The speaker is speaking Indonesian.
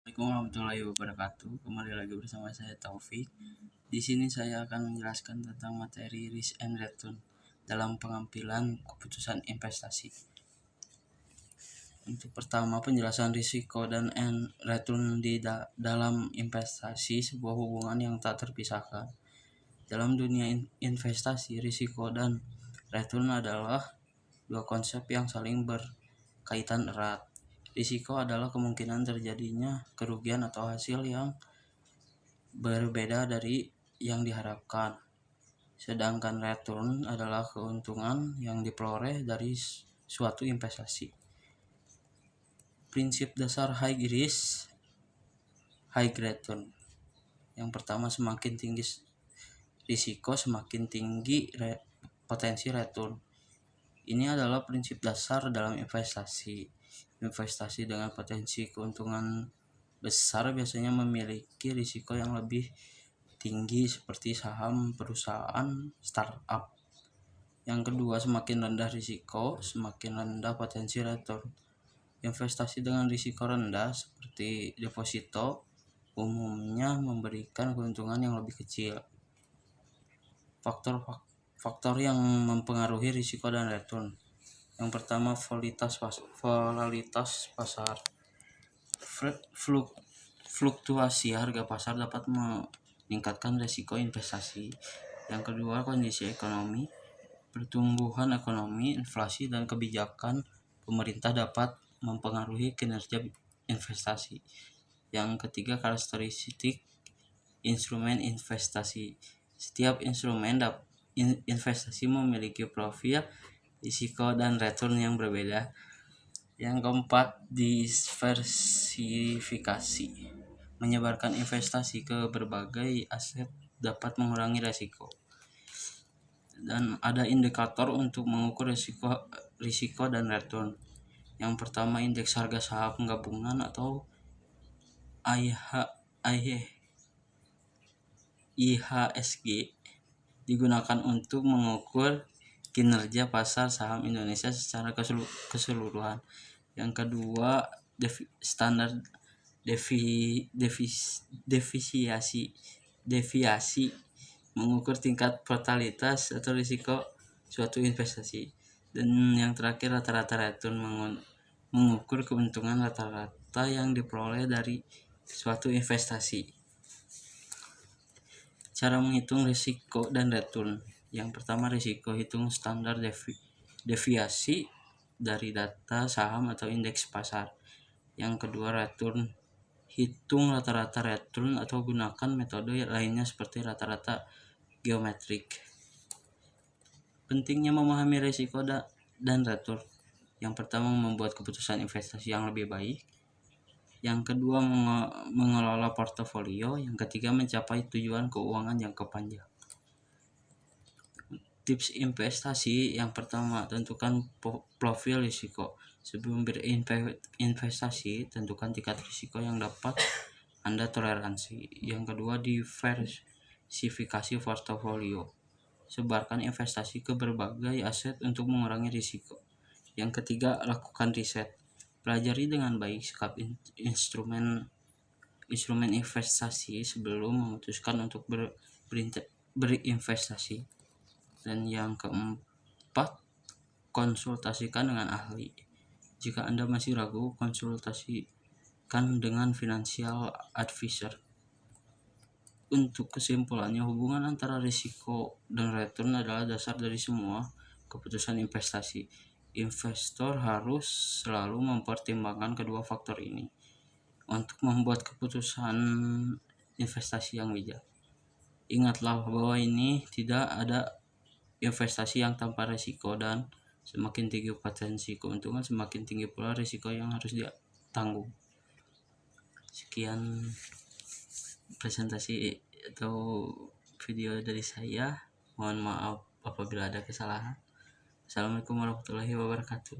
Assalamualaikum warahmatullahi wabarakatuh. Kembali lagi bersama saya Taufik. Di sini saya akan menjelaskan tentang materi risk and return dalam pengambilan keputusan investasi. Untuk pertama, penjelasan risiko dan return di dalam investasi sebuah hubungan yang tak terpisahkan. Dalam dunia investasi, risiko dan return adalah dua konsep yang saling berkaitan erat. Risiko adalah kemungkinan terjadinya kerugian atau hasil yang berbeda dari yang diharapkan. Sedangkan return adalah keuntungan yang diperoleh dari suatu investasi. Prinsip dasar high risk, high return. Yang pertama, semakin tinggi risiko, semakin tinggi potensi return. Ini adalah prinsip dasar dalam investasi. Investasi dengan potensi keuntungan besar biasanya memiliki risiko yang lebih tinggi seperti saham perusahaan startup. Yang kedua, semakin rendah risiko, semakin rendah potensi return. Investasi dengan risiko rendah seperti deposito umumnya memberikan keuntungan yang lebih kecil. Faktor yang mempengaruhi risiko dan return. Yang pertama, volatilitas pasar. Fluktuasi harga pasar dapat meningkatkan risiko investasi. Yang kedua, kondisi ekonomi. Pertumbuhan ekonomi, inflasi, dan kebijakan pemerintah dapat mempengaruhi kinerja investasi. Yang ketiga, karakteristik instrumen investasi. Setiap instrumen investasi memiliki profil risiko dan return yang berbeda. Yang keempat, diversifikasi. Menyebarkan investasi ke berbagai aset dapat mengurangi risiko. Dan ada indikator untuk mengukur risiko dan return. Yang pertama, indeks harga saham gabungan atau IHSG digunakan untuk mengukur kinerja pasar saham Indonesia secara keseluruhan. Yang kedua, standar deviasi mengukur tingkat volatilitas atau risiko suatu investasi. Dan yang terakhir, rata-rata return mengukur keuntungan rata-rata yang diperoleh dari suatu investasi. Cara menghitung risiko dan return. Yang pertama, risiko, hitung standar deviasi dari data saham atau indeks pasar. Yang kedua, return, hitung rata-rata return atau gunakan metode lainnya seperti rata-rata geometrik. Pentingnya memahami risiko dan return. Yang pertama, membuat keputusan investasi yang lebih baik. Yang kedua, mengelola portofolio. Yang ketiga, mencapai tujuan keuangan jangka panjang. Tips investasi. Yang pertama, tentukan profil risiko. Sebelum berinvestasi, tentukan tingkat risiko yang dapat Anda toleransi. Yang kedua, diversifikasi portofolio. Sebarkan investasi ke berbagai aset untuk mengurangi risiko. Yang ketiga, lakukan riset. Pelajari dengan baik sikap instrumen investasi sebelum memutuskan untuk berinvestasi. Dan yang keempat, konsultasikan dengan ahli. Jika Anda masih ragu, konsultasikan dengan financial advisor. Untuk kesimpulannya, hubungan antara risiko dan return adalah dasar dari semua keputusan investasi. Investor harus selalu mempertimbangkan kedua faktor ini untuk membuat keputusan investasi yang bijak. Ingatlah bahwa ini tidak ada investasi yang tanpa risiko, dan semakin tinggi potensi keuntungan, semakin tinggi pula risiko yang harus ditanggung. Sekian presentasi atau video dari saya. Mohon maaf apabila ada kesalahan. Assalamualaikum warahmatullahi wabarakatuh.